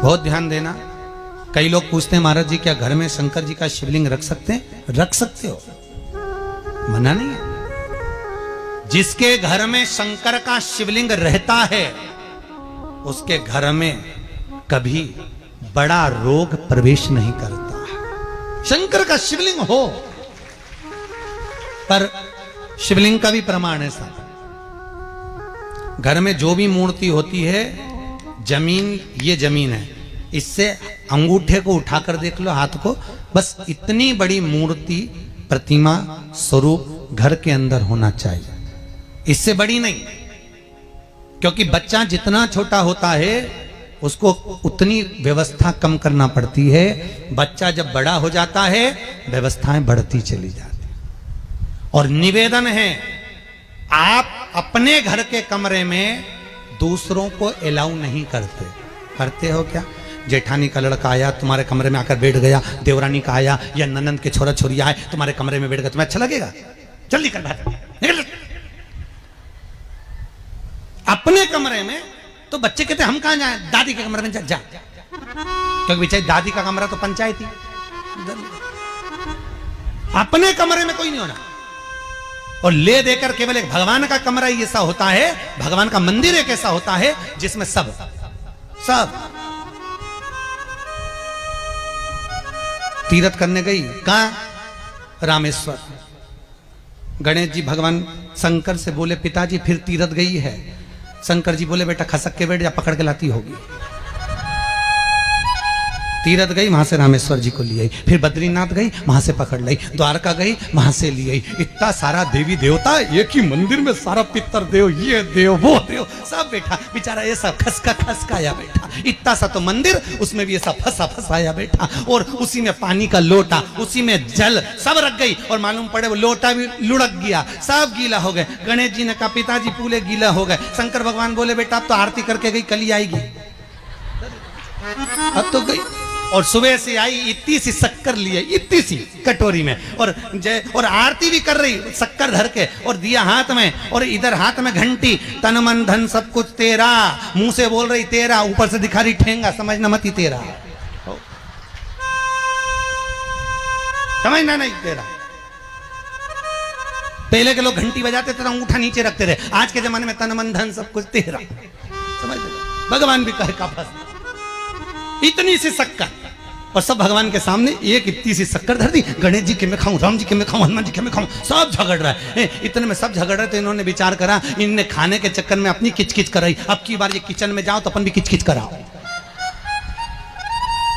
बहुत ध्यान देना। कई लोग पूछते हैं महाराज जी क्या घर में शंकर जी का शिवलिंग रख सकते हैं? रख सकते हो, मना नहीं है। जिसके घर में शंकर का शिवलिंग रहता है उसके घर में कभी बड़ा रोग प्रवेश नहीं करता। शंकर का शिवलिंग हो, पर शिवलिंग का भी प्रमाण है साहब। घर में जो भी मूर्ति होती है, जमीन ये जमीन है, इससे अंगूठे को उठाकर देख लो, हाथ को, बस इतनी बड़ी मूर्ति, प्रतिमा, स्वरूप घर के अंदर होना चाहिए, इससे बड़ी नहीं। क्योंकि बच्चा जितना छोटा होता है उसको उतनी व्यवस्था कम करना पड़ती है। बच्चा जब बड़ा हो जाता है व्यवस्थाएं बढ़ती चली जाती। और निवेदन है, आप अपने घर के कमरे में दूसरों को अलाउ नहीं करते। करते हो क्या? जेठानी का लड़का आया तुम्हारे कमरे में आकर बैठ गया, देवरानी का आया या ननंद के छोरा छोरी आए तुम्हारे कमरे में बैठ गया, तुम्हें अच्छा लगेगा? जल्दी कर बात निकल। अपने कमरे में तो बच्चे कहते हम कहां जाएं? दादी के कमरे में जा। क्योंकि बेचारी दादी का कमरा तो पंचायती। अपने कमरे में कोई नहीं होना। और ले देकर केवल एक भगवान का कमरा ही ऐसा होता है, भगवान का मंदिर एक ऐसा होता है जिसमें सब तीर्थ करने गई। कहां? रामेश्वर। गणेश जी भगवान शंकर से बोले पिताजी फिर तीर्थ गई है। शंकर जी बोले बेटा खसक के बैठ जा, पकड़ के लाती होगी। तीर्थ गई, वहां से रामेश्वर जी को ले आई, फिर बद्रीनाथ गई, वहां से पकड़ लाई, द्वारका गई, वहां से ले आई। इतना सारा देवी देवता एक ही मंदिर में, सारा पितर देव, ये देव वो देव सब बैठा। बेचारा ये सब खसकाया बैठा। इतना सा तो मंदिर, उसमें भी ऐसा फंसाया बैठा। और उसी में पानी का लोटा, उसी में जल सब रख गई। और मालूम पड़े वो लोटा भी लुढ़क गया, सब गीला हो गए। गणेश जी ने कहा पिताजी पूरे गीला हो गए। शंकर भगवान बोले बेटा अब तो आरती करके गई, कल ही आएगी। अब तो गई। और सुबह से आई, इतनी सी शक्कर लिए, इतनी सी कटोरी में, और आरती भी कर रही शक्कर धर के, और दिया हाथ में, और इधर हाथ में घंटी, तन मन धन सब कुछ तेरा, मुंह से बोल रही तेरा, ऊपर से दिखा रही ठेंगा, समझना मत ही तेरा, समझना नहीं तेरा। पहले के लोग घंटी बजाते थे, अंगूठा नीचे रखते थे। आज के जमाने में तन मन धन सब कुछ तेरा, समझ भगवान भी कहे का फंस। इतनी सी शक्कर, और सब भगवान के सामने एक इतनी सी शक्कर धर दी। गणेश जी के मैं खाऊं, राम जी के मैं खाऊं, हनुमान जी के मैं खाऊं, सब झगड़ रहा है। इतने में सब झगड़ रहे तो इन्होंने विचार करा, इनने खाने के चक्कर में अपनी किचकिच कराई। अब की बार ये किचन में जाओ तो अपन भी किचकिच कराओ।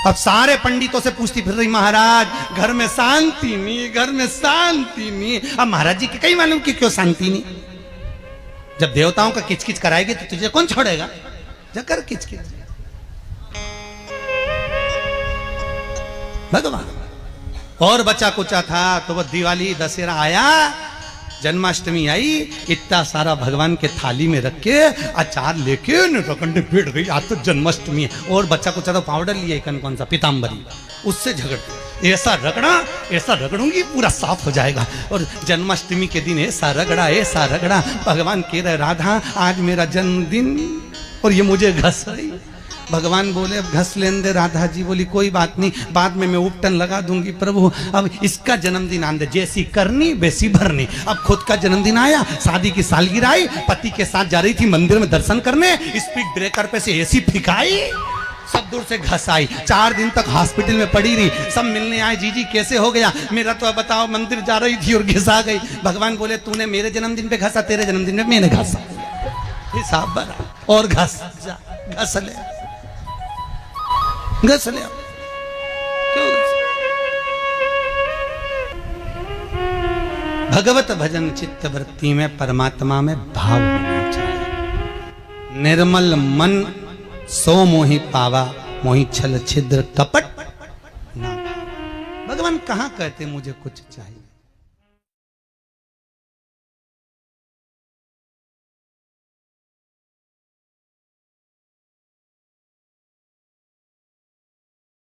अब सारे पंडितों से पूछती फिर रही महाराज घर में शांति नहीं, घर में शांति नहीं। अब महाराज जी के कहीं मालूम कि क्यों शांति नहीं। जब देवताओं का किचकिच कराएगी तो तुझे कौन छोड़ेगा? जकर किचकिच भगवान। और बचा कुचा था तो वो दिवाली दशहरा आया, जन्माष्टमी आई, इतना सारा भगवान के थाली में रख के अचार लेके रखंडे बैठ गई। आज तो जन्माष्टमी है। और बच्चा कुचा तो पाउडर लिया कौन सा पीताम्बरी, उससे झगड़ते, ऐसा रगड़ूंगी पूरा साफ हो जाएगा। और जन्माष्टमी के दिन ऐसा रगड़ा भगवान कह रहे राधा आज मेरा जन्मदिन और ये मुझे घस रही। भगवान बोले अब घस लेने दे। राधा जी बोली कोई बात नहीं, बाद में मैं उपटन लगा दूंगी प्रभु, अब इसका जन्मदिन आने दे, जैसी करनी वैसी भरनी। अब खुद का जन्मदिन आया, शादी की सालगिरह आई, पति के साथ जा रही थी मंदिर में दर्शन करने, स्पीड ब्रेकर पे से ऐसी फिकाई, सब दूर से घस आई। 4 दिन तक हॉस्पिटल में पड़ी रही। सब मिलने आए, जीजी कैसे हो गया? मेरा तो बताओ मंदिर जा रही थी और घिसा गई। भगवान बोले तूने मेरे जन्मदिन पे घसा, तेरे जन्मदिन में मैंने घसा, हिसाब बना। और घस ले घस ले। क्यों? भगवत भजन चित्त वृत्ति में परमात्मा में भाव होना चाहिए। निर्मल मन सो मोहि पावा, मोहि छल छिद्र कपट ना। भगवान कहाँ कहते मुझे कुछ चाहिए।